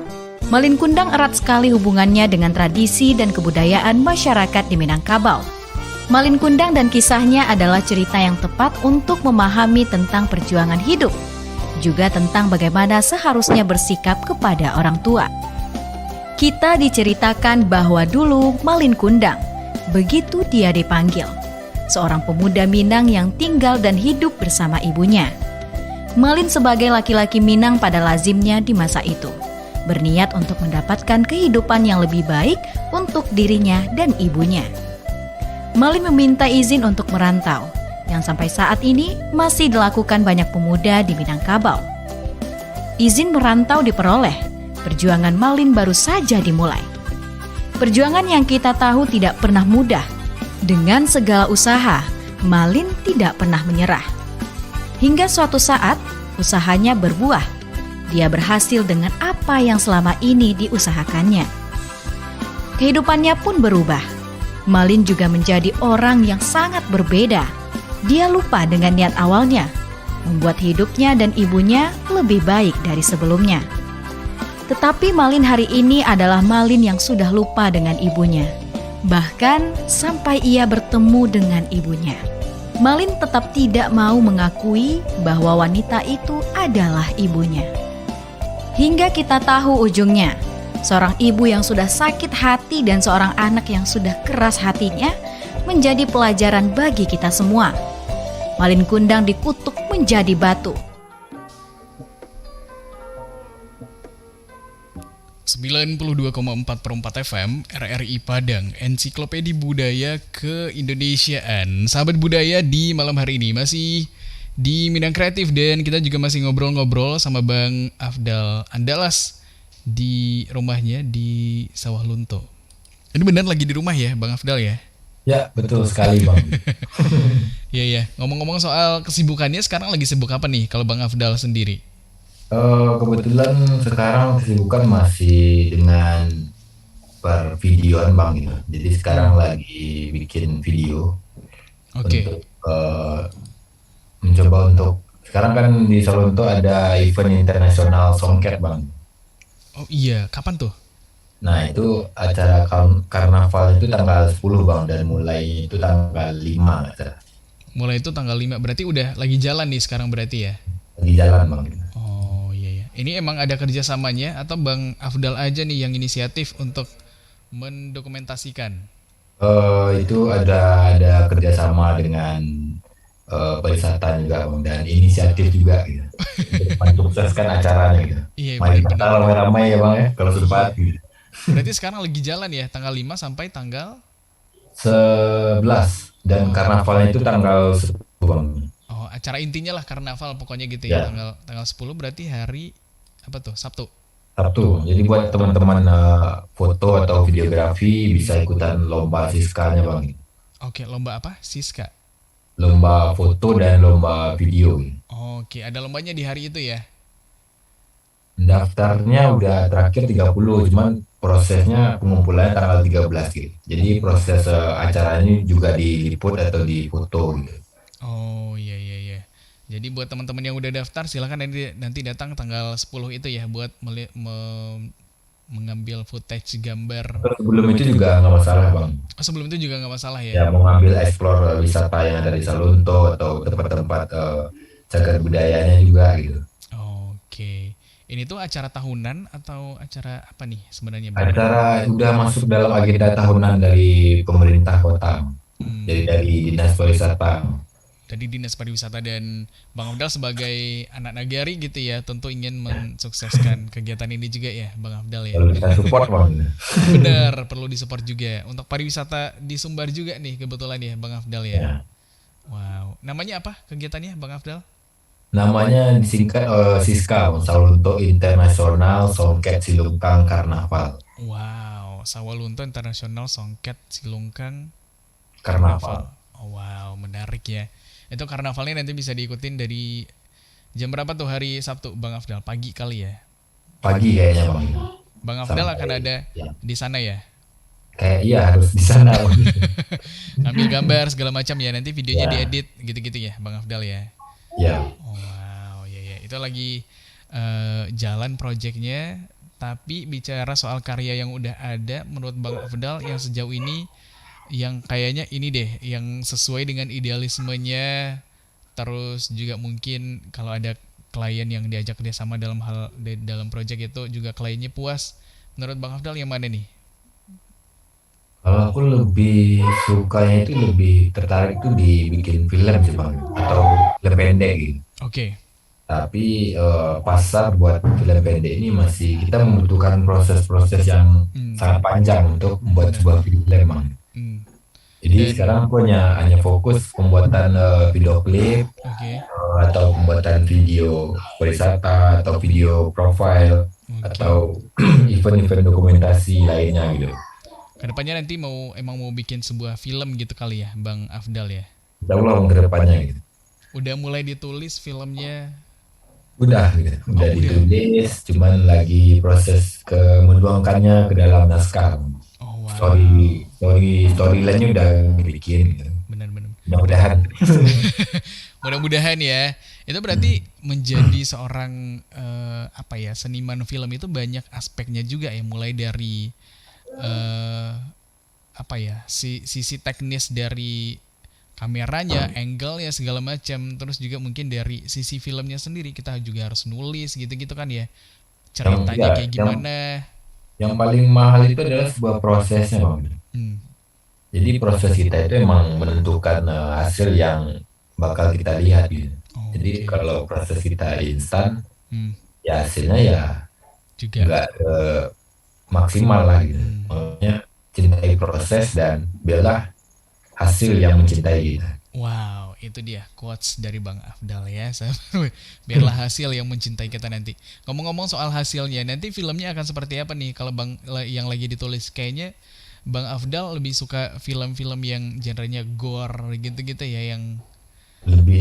Malin Kundang erat sekali hubungannya dengan tradisi dan kebudayaan masyarakat di Minangkabau. Malin Kundang dan kisahnya adalah cerita yang tepat untuk memahami tentang perjuangan hidup, juga tentang bagaimana seharusnya bersikap kepada orang tua. Kita diceritakan bahwa dulu Malin Kundang, begitu dia dipanggil, seorang pemuda Minang yang tinggal dan hidup bersama ibunya. Malin sebagai laki-laki Minang pada lazimnya di masa itu, berniat untuk mendapatkan kehidupan yang lebih baik untuk dirinya dan ibunya. Malin meminta izin untuk merantau, yang sampai saat ini masih dilakukan banyak pemuda di Minangkabau. Izin merantau diperoleh, perjuangan Malin baru saja dimulai. Perjuangan yang kita tahu tidak pernah mudah. Dengan segala usaha, Malin tidak pernah menyerah. Hingga suatu saat, usahanya berbuah. Dia berhasil dengan apa yang selama ini diusahakannya. Kehidupannya pun berubah. Malin juga menjadi orang yang sangat berbeda. Dia lupa dengan niat awalnya, membuat hidupnya dan ibunya lebih baik dari sebelumnya. Tetapi Malin hari ini adalah Malin yang sudah lupa dengan ibunya. Bahkan sampai ia bertemu dengan ibunya, Malin tetap tidak mau mengakui bahwa wanita itu adalah ibunya. Hingga kita tahu ujungnya, seorang ibu yang sudah sakit hati dan seorang anak yang sudah keras hatinya menjadi pelajaran bagi kita semua. Malin Kundang dikutuk menjadi batu. 92,4 FM RRI Padang, Ensiklopedia Budaya Keindonesiaan. Sahabat budaya, di malam hari ini masih di Minang Kreatif dan kita juga masih ngobrol-ngobrol sama Bang Afdal Andalas di rumahnya di Sawah Lunto. Ini benar lagi di rumah ya Bang Afdal ya? Ya, betul sekali Bang. Iya ya. Ngomong-ngomong soal kesibukannya, sekarang lagi sibuk apa nih kalau Bang Afdal sendiri? Kebetulan sekarang kesibukan masih dengan pervideoan Bang gitu. Jadi sekarang lagi bikin video untuk mencoba untuk sekarang kan di Solo tuh ada event internasional Songket Bang. Oh iya, kapan tuh? Nah itu acara karnaval itu tanggal 10 Bang, dan mulai itu tanggal 5 acara. Mulai itu tanggal 5, berarti udah lagi jalan nih sekarang berarti ya? Lagi jalan Bang. Oh iya ya. Ini emang ada kerjasamanya atau Bang Afdal aja nih yang inisiatif untuk mendokumentasikan? Itu ada kerjasama dengan pariwisata juga Bang, dan inisiatif juga gitu. Untuk mensukseskan acaranya gitu. Iya, Mari baik. kita ramai-ramai ya Bang ya, kalau sempat gitu. Berarti sekarang lagi jalan ya, tanggal 5 sampai tanggal 11 dan karnavalnya itu tanggal 10 Bang. oh, acara intinya lah karnaval pokoknya gitu ya. Ya. Tanggal 10 berarti hari apa tuh? Sabtu. Sabtu. Jadi buat teman-teman foto atau videografi bisa ikutan lomba Siskanya Bang. Oke, lomba apa? Siska. Lomba foto dan lomba video. Oke, ada lombanya di hari itu ya. Daftarnya udah terakhir 30, cuman prosesnya pengumpulannya tanggal 13 gitu. Jadi proses acaranya juga diliput atau difoto gitu. Oh iya iya iya. Jadi buat teman-teman yang udah daftar silakan nanti datang tanggal 10 itu ya buat mengambil footage gambar. Terus sebelum itu juga nggak masalah Bang. Oh, sebelum itu juga nggak masalah Ya ya. mau ngambil explore wisata yang ada di Salunto atau tempat-tempat cagar budayanya juga gitu. Oke. Ini tuh acara tahunan atau acara apa nih sebenarnya, Bang? Acara udah masuk dalam agenda tahunan dari pemerintah kota. Jadi dari Dinas Pariwisata. Dari Dinas Pariwisata, dan Bang Afdal sebagai anak nagari gitu ya, tentu ingin mensukseskan kegiatan ini juga ya, Bang Afdal ya. Kalau kita support Bang. Benar, perlu disupport juga untuk pariwisata di Sumbar juga nih kebetulan ya, Bang Afdal ya. Ya. Wow, namanya apa kegiatannya, Bang Afdal? Namanya disingkat Siska, Salunto International Songket Silungkang Karnaval. Wow, Sawalunto International Songket Silungkang Karnaval. Oh, wow, menarik ya. Itu karnavalnya nanti bisa diikutin dari jam berapa tuh hari Sabtu, Bang Afdal? Pagi kali ya? Pagi kayaknya Bang. Bang Afdal akan Sampai- ada ya. di sana ya? Kayak iya harus di sana Bang. Ambil gambar segala macam ya, nanti videonya Ya. diedit gitu-gitu ya, Bang Afdal ya? Ya. Oh, wow, ya ya. Itu lagi jalan proyeknya. Tapi bicara soal karya yang udah ada, menurut Bang Afdal yang sejauh ini yang kayaknya ini deh yang sesuai dengan idealismenya, terus juga mungkin kalau ada klien yang diajak kerjasama dalam proyek itu juga kliennya puas. Menurut Bang Afdal yang mana nih? Kalau aku lebih sukanya itu lebih tertarik itu dibikin film sih bang, atau film pendek gitu. Oke. Tapi pasar buat film pendek ini masih kita membutuhkan proses-proses yang sangat panjang untuk membuat sebuah film bang. Hmm. Jadi sekarang aku hanya fokus pembuatan video klip Oke. atau pembuatan video wisata atau video profile atau event-event dokumentasi lainnya gitu. Kedepannya nanti emang mau bikin sebuah film gitu kali ya, Bang Afdal ya? Insya Allah ke depannya gitu. Udah mulai ditulis filmnya? Udah ditulis, cuman lagi proses menuangkannya ke dalam naskah. Oh wow. Storyline-nya udah dibikin gitu. Benar-benar. Mudah-mudahan. Mudah-mudahan ya. Itu berarti menjadi seorang seniman film itu banyak aspeknya juga ya, mulai dari sisi teknis dari kameranya, angle-nya segala macam, terus juga mungkin dari sisi filmnya sendiri kita juga harus nulis gitu-gitu kan ya. Ceritanya kayak gimana? Yang paling mahal itu adalah sebuah prosesnya, Bang. Jadi proses kita itu emang menentukan hasil yang bakal kita lihat gitu. Jadi kalau proses kita instan, ya hasilnya ya juga nggak maksimal lah gitu. Makanya cintai proses dan biarlah hasil yang mencintai kita. Wow, itu dia quotes dari Bang Afdal ya. Biarlah hasil yang mencintai kita nanti. Ngomong-ngomong soal hasilnya, nanti filmnya akan seperti apa nih kalau Bang yang lagi ditulis? Kayaknya Bang Afdal lebih suka film-film yang genrenya gore gitu-gitu ya, yang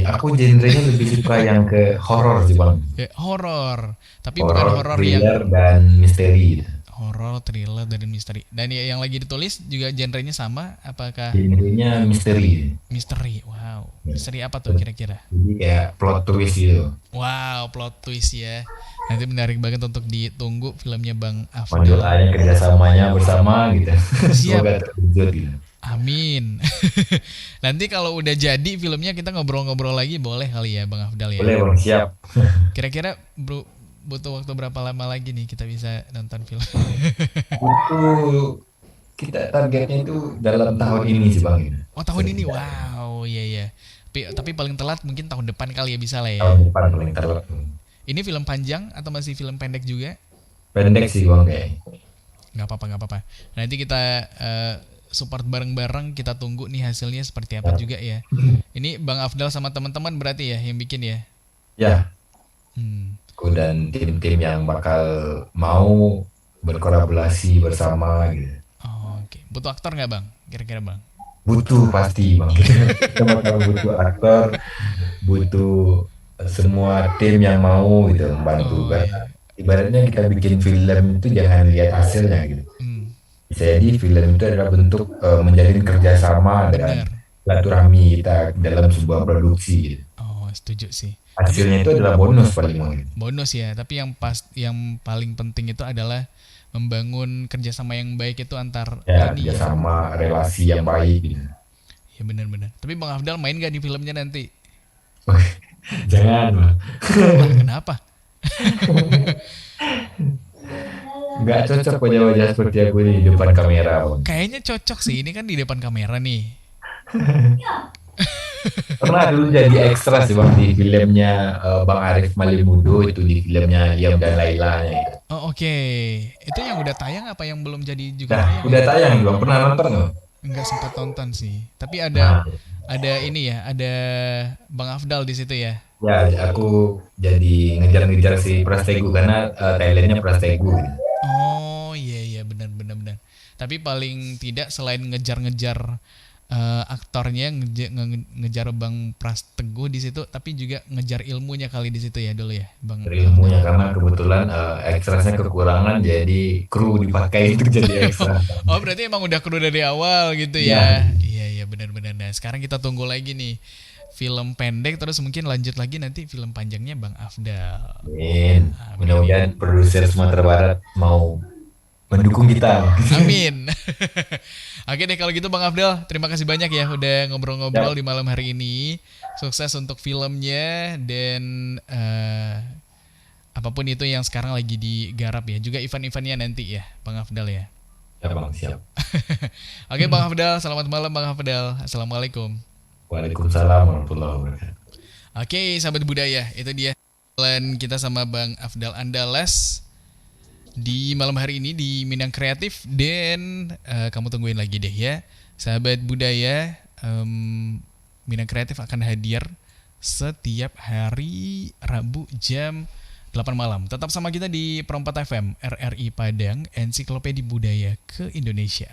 aku genrenya lebih suka yang ke horor sih Bang. Horor, tapi bukan horor yang dan misteri gitu. Horor, thriller, dan misteri. Dan yang lagi ditulis juga genrenya sama? Apakah? Genrenya misteri. Misteri, wow. Misteri apa tuh kira-kira? Jadi kayak plot twist gitu. Wow, plot twist ya. Nanti menarik banget untuk ditunggu filmnya Bang Afdal. Menjualnya kerjasamanya bersama gitu. Siap. Semoga terwujud gitu. Amin. Nanti kalau udah jadi filmnya kita ngobrol-ngobrol lagi boleh kali ya Bang Afdal ya? Boleh Bang, siap. Kira-kira butuh waktu berapa lama lagi nih kita bisa nonton film? Kita targetnya itu dalam tahun ini sih Bang. Oh tahun ini, wow, iya. Tapi paling telat mungkin tahun depan kali ya, bisa lah ya. Tahun depan paling telat. Ini film panjang atau masih film pendek juga? Pendek sih Bang kayaknya. Nggak apa-apa. Nanti kita support bareng-bareng, kita tunggu nih hasilnya seperti apa juga ya. Ini Bang Afdal sama teman-teman berarti ya yang bikin ya? Ya. Aku dan tim-tim yang bakal mau berkolaborasi bersama gitu. Oh, oke. Butuh aktor nggak Bang? Kira-kira Bang? Butuh pasti Bang. Kita bakal butuh aktor, butuh semua tim yang mau gitu membantu. Karena ibaratnya kita bikin film itu jangan lihat hasilnya gitu. Bisa jadi film itu adalah bentuk menjalin kerjasama dan silaturahmi kita dalam sebuah produksi gitu. Oh, setuju sih. Hasilnya itu adalah bonus paling mungkin. Bonus ya, tapi yang paling penting itu adalah membangun kerjasama yang baik itu antar kerjasama, relasi yang baik gitu. Ya benar-benar. Tapi Bang Afdal main gak di filmnya nanti? Jangan Bang. Kenapa? Nggak cocok wajah-wajah seperti aku di depan kamera Bang. Kayaknya cocok sih, ini kan di depan kamera nih. Pernah dulu jadi ekstra sih Bang di filmnya Bang Arif Malimudo, itu di filmnya Liam dan Laila gitu. Oh oke. Itu yang udah tayang apa yang belum jadi juga tayang? Udah tayang Bang, pernah nonton nggak? Enggak sempat nonton sih. Tapi ada ini ya, ada Bang Afdal di situ ya. Ya, aku jadi ngejar-ngejar si Prastegu karena talentnya Prastegu gitu. Oh iya benar. Tapi paling tidak selain ngejar-ngejar aktornya, ngejar Bang Pras Teguh di situ, tapi juga ngejar ilmunya kali di situ ya dulu ya, Bang. Ilmunya karena kebetulan ekstrasnya kekurangan, jadi kru dipakai untuk jadi ekstra. Oh berarti emang udah kru dari awal gitu ya? Iya benar-benar. Nah sekarang kita tunggu lagi nih film pendek, terus mungkin lanjut lagi nanti film panjangnya Bang Afdal. Amin. Mudah-mudahan produser Sumatera Barat mau mendukung kita. Amin. Oke deh kalau gitu Bang Afdal, terima kasih banyak ya udah ngobrol-ngobrol di malam hari ini. Sukses untuk filmnya dan apapun itu yang sekarang lagi digarap ya. Juga event-eventnya nanti ya Bang Afdal ya. Ya Bang, siap. Oke Bang Afdal, selamat malam Bang Afdal. Assalamualaikum. Waalaikumsalam warahmatullahi wabarakatuh. Oke sahabat budaya, itu dia plan kita sama Bang Afdal Andalas di malam hari ini di Minang Kreatif. Dan kamu tungguin lagi deh ya sahabat budaya, Minang Kreatif akan hadir setiap hari Rabu jam 8 malam. Tetap sama kita di Perompat FM, RRI Padang, Ensiklopedia Budaya ke Indonesia.